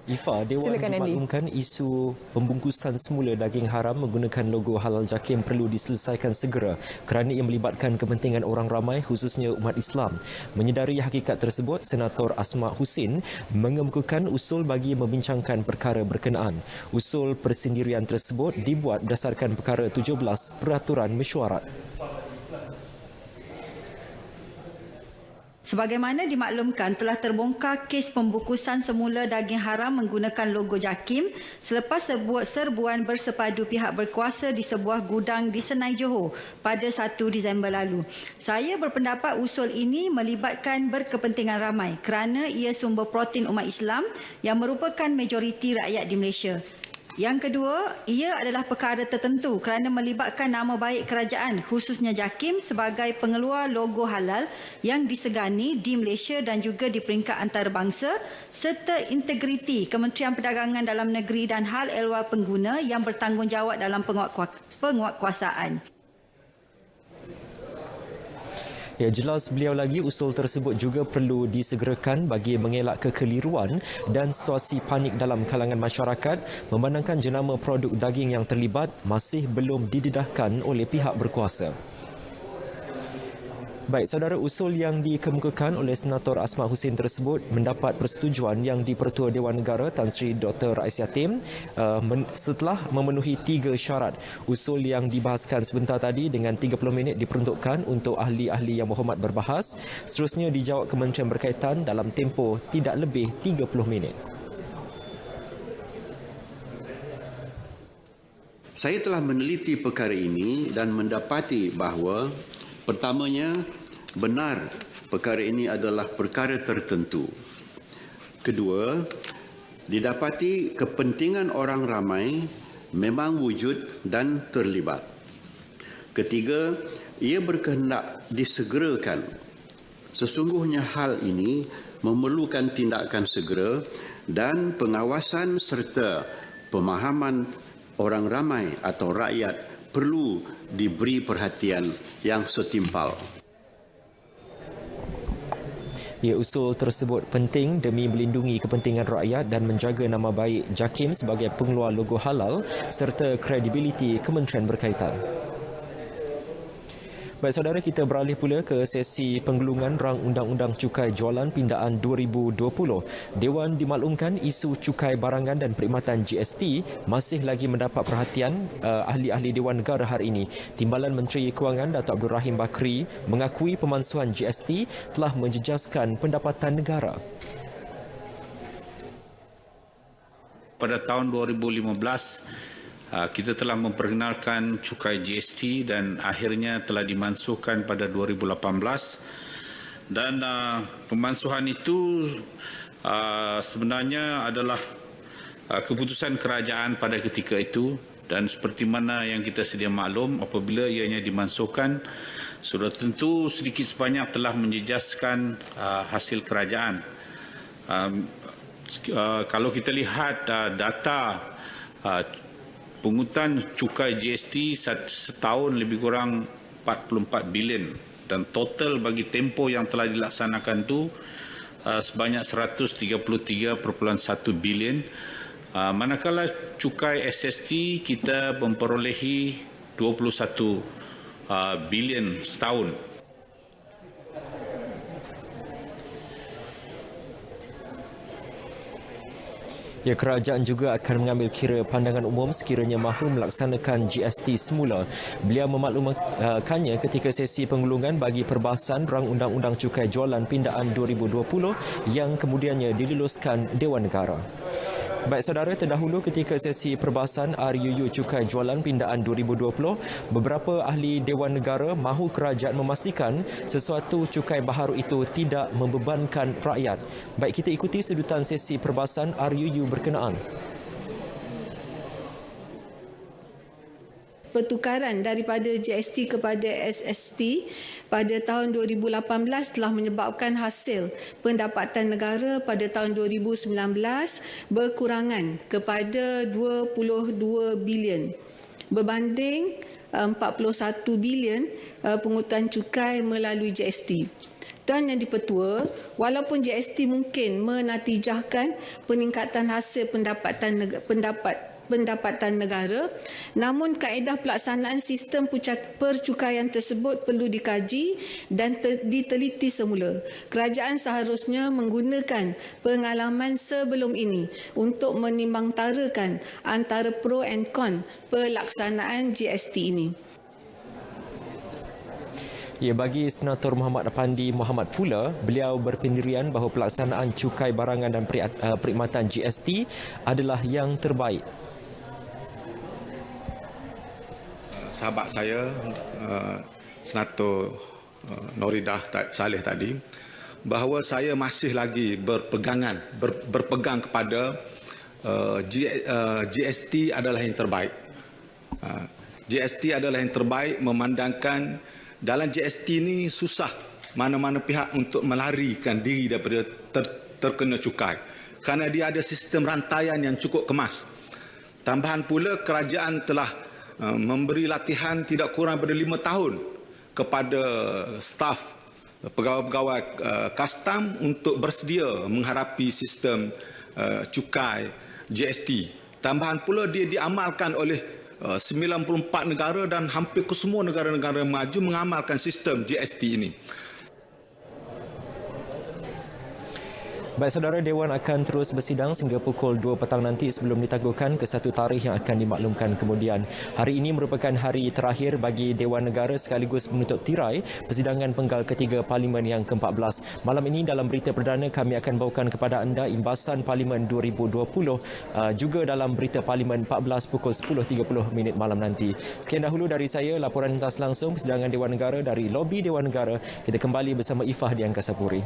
Ifa, Dewan Silakan, Andy. dimaklumkan isu pembungkusan semula daging haram menggunakan logo halal JAKIM perlu diselesaikan segera kerana ia melibatkan kepentingan orang ramai khususnya umat Islam. Menyedari hakikat tersebut, Senator Asma Hussein mengemukakan usul bagi membincangkan perkara berkenaan. Usul persendirian tersebut dibuat berdasarkan perkara 17 Peraturan Mesyuarat. Sebagaimana dimaklumkan, telah terbongkar kes pembungkusan semula daging haram menggunakan logo JAKIM selepas serbuan bersepadu pihak berkuasa di sebuah gudang di Senai Johor pada 1 Disember lalu. Saya berpendapat usul ini melibatkan berkepentingan ramai kerana ia sumber protein umat Islam yang merupakan majoriti rakyat di Malaysia. Yang kedua, ia adalah perkara tertentu kerana melibatkan nama baik kerajaan khususnya JAKIM sebagai pengeluar logo halal yang disegani di Malaysia dan juga di peringkat antarabangsa serta integriti Kementerian Perdagangan Dalam Negeri dan hal ehwal pengguna yang bertanggungjawab dalam penguatkuasaan. Ya, jelas beliau lagi usul tersebut juga perlu disegerakan bagi mengelak kekeliruan dan situasi panik dalam kalangan masyarakat memandangkan jenama produk daging yang terlibat masih belum didedahkan oleh pihak berkuasa. Baik, saudara, usul yang dikemukakan oleh Senator Asma Hussein tersebut mendapat persetujuan yang di-Pertua Dewan Negara Tan Sri Dr. Rais Yatim setelah memenuhi 3 syarat. Usul yang dibahaskan sebentar tadi dengan 30 minit diperuntukkan untuk ahli-ahli yang berhormat berbahas. Seterusnya dijawab kementerian berkaitan dalam tempoh tidak lebih 30 minit. Saya telah meneliti perkara ini dan mendapati bahawa pertamanya, benar perkara ini adalah perkara tertentu. Kedua, didapati kepentingan orang ramai memang wujud dan terlibat. Ketiga, ia berkehendak disegerakan. Sesungguhnya hal ini memerlukan tindakan segera dan pengawasan serta pemahaman orang ramai atau rakyat perlu diberi perhatian yang setimpal. Ya, usul tersebut penting demi melindungi kepentingan rakyat dan menjaga nama baik JAKIM sebagai pengeluar logo halal serta kredibiliti kementerian berkaitan. Baik, saudara, kita beralih pula ke sesi penggulungan rang Undang-Undang Cukai Jualan Pindaan 2020. Dewan dimaklumkan isu cukai barangan dan perkhidmatan GST masih lagi mendapat perhatian ahli-ahli Dewan Negara hari ini. Timbalan Menteri Kewangan Datuk Abdul Rahim Bakri mengakui pemansuhan GST telah menjejaskan pendapatan negara. Pada tahun 2015, kita telah memperkenalkan cukai GST dan akhirnya telah dimansuhkan pada 2018 dan pemansuhan itu sebenarnya adalah keputusan kerajaan pada ketika itu dan seperti mana yang kita sedia maklum apabila ianya dimansuhkan sudah tentu sedikit sebanyak telah menjejaskan hasil kerajaan. Kalau kita lihat data pungutan cukai GST setahun lebih kurang 44 bilion dan total bagi tempoh yang telah dilaksanakan itu sebanyak 133.1 bilion. Manakala cukai SST kita memperolehi 21 bilion setahun. Ya, kerajaan juga akan mengambil kira pandangan umum sekiranya mahu melaksanakan GST semula. Beliau memaklumkannya ketika sesi penggulungan bagi perbahasan rang Undang-Undang Cukai Jualan Pindaan 2020 yang kemudiannya diluluskan Dewan Negara. Baik, saudara, terdahulu ketika sesi perbahasan RUU Cukai Jualan Pindaan 2020, beberapa ahli Dewan Negara mahu kerajaan memastikan sesuatu cukai baharu itu tidak membebankan rakyat. Baik, kita ikuti sedutan sesi perbahasan RUU berkenaan. Pertukaran daripada GST kepada SST pada tahun 2018 telah menyebabkan hasil pendapatan negara pada tahun 2019 berkurangan kepada 22 bilion berbanding 41 bilion pungutan cukai melalui GST. Tuan Yang di-Pertua, walaupun GST mungkin menatijahkan peningkatan hasil pendapatan negara, namun kaedah pelaksanaan sistem percukaian tersebut perlu dikaji dan diteliti semula. Kerajaan seharusnya menggunakan pengalaman sebelum ini untuk menimbangtarakan antara pro and con pelaksanaan GST ini. Ya, bagi Senator Muhammad Afandi Muhammad pula, beliau berpendirian bahawa pelaksanaan cukai barangan dan perkhidmatan GST adalah yang terbaik. Sahabat saya, Senator Noridah Saleh tadi, bahawa saya masih lagi berpegang kepada GST adalah yang terbaik. GST adalah yang terbaik memandangkan dalam GST ini susah mana-mana pihak untuk melarikan diri daripada terkena cukai kerana dia ada sistem rantaian yang cukup kemas. Tambahan pula kerajaan telah memberi latihan tidak kurang daripada 5 tahun kepada staf pegawai-pegawai kastam untuk bersedia menghadapi sistem cukai GST. Tambahan pula dia diamalkan oleh 94 negara dan hampir kesemua negara-negara maju mengamalkan sistem GST ini. Baik saudara, Dewan akan terus bersidang sehingga pukul 2 petang nanti sebelum ditangguhkan ke satu tarikh yang akan dimaklumkan kemudian. Hari ini merupakan hari terakhir bagi Dewan Negara sekaligus menutup tirai persidangan penggal ketiga Parlimen yang ke-14. Malam ini dalam berita perdana kami akan bawakan kepada anda imbasan Parlimen 2020 juga dalam berita Parlimen 14 pukul 10.30 malam nanti. Sekian dahulu dari saya, laporan lintas langsung persidangan Dewan Negara dari lobi Dewan Negara. Kita kembali bersama Ifah di Angkasa Puri.